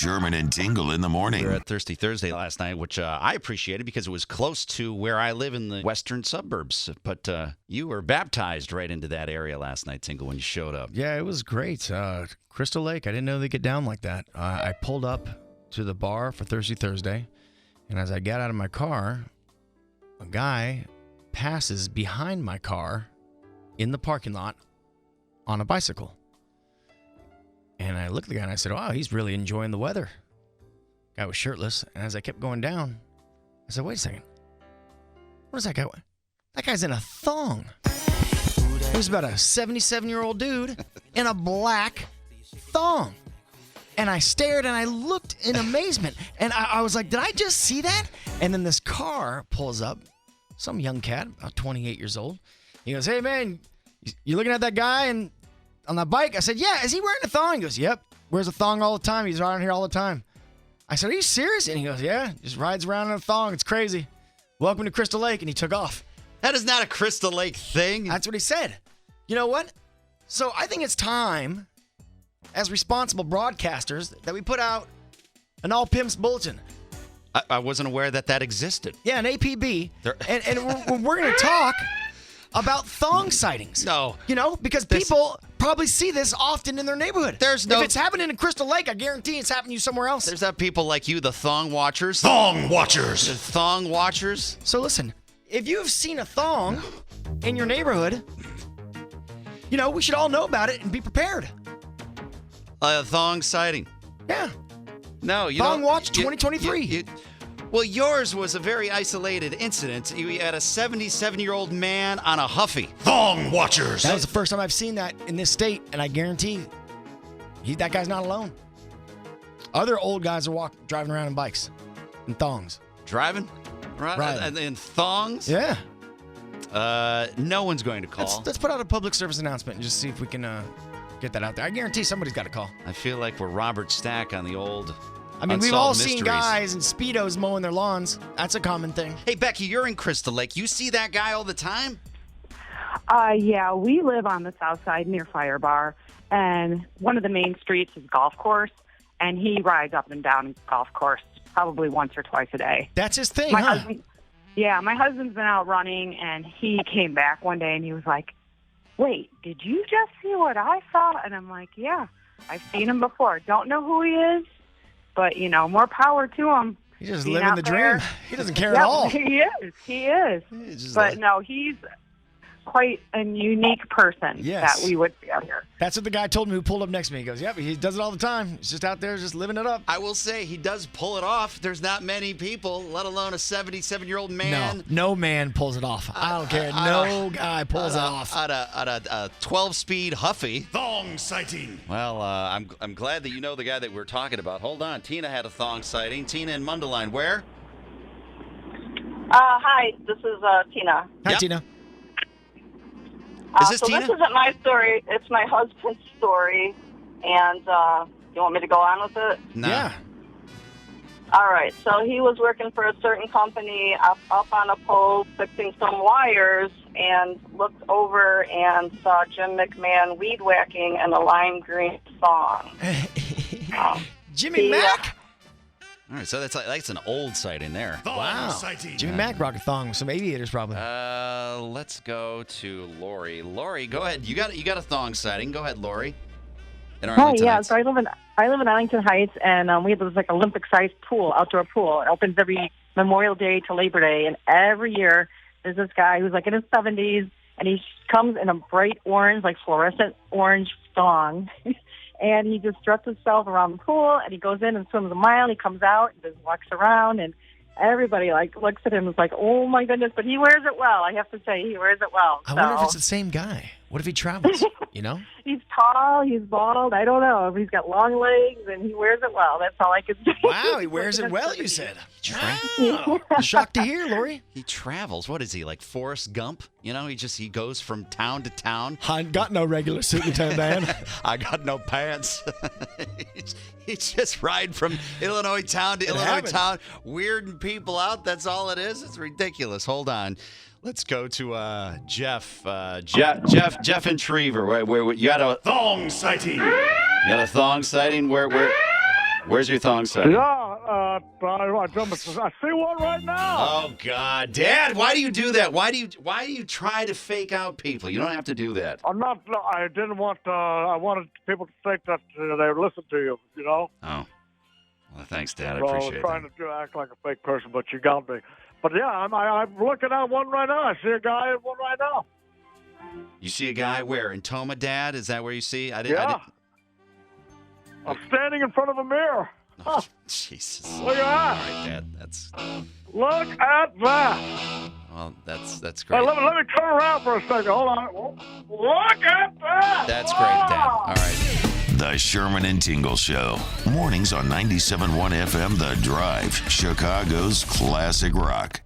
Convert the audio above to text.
Sherman and Tingle in the morning. We were at Thirsty Thursday last night, which I appreciated because it was close to where I live in the western suburbs. But you were baptized right into that area last night, Tingle, when you showed up. Yeah, it was great. Crystal Lake, I didn't know they get down like that. I pulled up to the bar for Thirsty Thursday, and as I got out of my car, a guy passes behind my car in the parking lot on a bicycle. And I looked at the guy and I said, wow, he's really enjoying the weather. Guy was shirtless. And as I kept going down, I said, wait a second. What is that guy? That guy's in a thong. He was about a 77-year-old dude in a black thong. And I stared and I looked in amazement. And I was like, did I just see that? And then this car pulls up. Some young cat, about 28 years old. He goes, hey, man, you looking at that guy and on that bike? I said, yeah, is he wearing a thong? He goes, yep, wears a thong all the time. He's around here all the time. I said, are you serious? And he goes, yeah, just rides around in a thong. It's crazy. Welcome to Crystal Lake. And he took off. That is not a Crystal Lake thing. That's what he said. You know what? So I think it's time, as responsible broadcasters, that we put out an All Pimps bulletin. I wasn't aware that existed. Yeah, an APB. And we're going to talk about thong sightings. No. You know, because people probably see this often in their neighborhood. If it's happening in Crystal Lake, I guarantee it's happening to you somewhere else. There's not people like you, the thong watchers. Thong watchers. The thong watchers. So listen, if you've seen a thong in your neighborhood, you know, we should all know about it and be prepared. A thong sighting. Yeah. No, you Thong don't. Watch 2023. Well, yours was a very isolated incident. You had a 77-year-old man on a Huffy. Thong watchers. That was the first time I've seen that in this state, and I guarantee that guy's not alone. Other old guys are driving around in bikes and thongs. Driving? Right. And in thongs? Yeah. No one's going to call. Let's put out a public service announcement and just see if we can get that out there. I guarantee somebody's got a call. I feel like we're Robert Stack on the old I mean, we've Unsolved all Mysteries. seen guys in Speedos mowing their lawns. That's a common thing. Hey, Becky, you're in Crystal Lake. You see that guy all the time? Yeah, we live on the south side near Fire Bar, and one of the main streets is golf course, and he rides up and down golf course probably once or twice a day. That's his thing, my huh? husband, yeah, my husband's been out running, and he came back one day, and he was like, wait, did you just see what I saw? And I'm like, yeah, I've seen him before. Don't know who he is, but, you know, more power to him. He's just Being living out the there. dream. He doesn't care Yep, at all. He is. But no, he's quite a unique person that we would see out here. That's what the guy told me who pulled up next to me. He goes, yep, he does it all the time. He's just out there just living it up. I will say he does pull it off. There's not many people, let alone a 77-year-old man. No man pulls it off. I don't care. No guy pulls it off. On a 12-speed Huffy. Thong sighting. Well, I'm glad that you know the guy that we're talking about. Hold on. Tina had a thong sighting. Tina in Mundelein. Where? Hi, this is Tina. Hi, Tina. Is this Tina? This isn't my story. It's my husband's story. And you want me to go on with it? No. Yeah. All right. So he was working for a certain company up on a pole fixing some wires and looked over and saw Jim McMahon weed whacking in a lime green thong. Jimmy Mack? All right, so that's an old sighting there. Wow. Sighting. Jimmy Mack rocked a thong with some aviators probably. Let's go to Lori. Lori, go ahead. You got a thong sighting. Go ahead, Lori. In Hi, Arlington yeah. Heights. So I live in Arlington Heights, and we have this like Olympic-sized pool, outdoor pool. It opens every Memorial Day to Labor Day, and every year there's this guy who's like in his 70s, and he comes in a bright orange, like fluorescent orange thong, and he just struts himself around the pool, and he goes in and swims a mile, and he comes out and just walks around, and everybody like looks at him and is like, oh my goodness, but he wears it well. I have to say, he wears it well. I wonder if it's the same guy. What if he travels? You know? He's tall, he's bald, I don't know. He's got long legs, and he wears it well. That's all I can say. Wow, he wears it well, you said. Wow. Shocked to hear, Lori. He travels. What is he, like Forrest Gump? You know, he goes from town to town. I ain't got no regular suit and tie, man. I got no pants. He's just riding from Illinois town to Illinois town, weirding people out. That's all it is. It's ridiculous. Hold on. Let's go to Jeff. Jeff in Trevor. Where you got a Thong sighting. You got a thong sighting? Where? Where's your thong setting? I see one right now. Oh God, Dad! Why do you do that? Why do you try to fake out people? You don't have to do that. I'm not. I didn't want. I wanted people to think that they would listen to you. You know. Oh, well, thanks, Dad. I So I appreciate was trying that. to act like a fake person, but you got me. But yeah, I'm looking at one right now. I see a guy at one right now. You see a guy where in Toma, Dad? Is that where you see? Yeah. I'm standing in front of a mirror. Oh, Jesus. Look at All that. right, Dad. That's Look at that. well. That's Hey, great. let me turn around for a second. Hold on. Look at that. That's great, Dad. All right. The Sherman and Tingle Show. Mornings on 97.1 FM The Drive, Chicago's classic rock.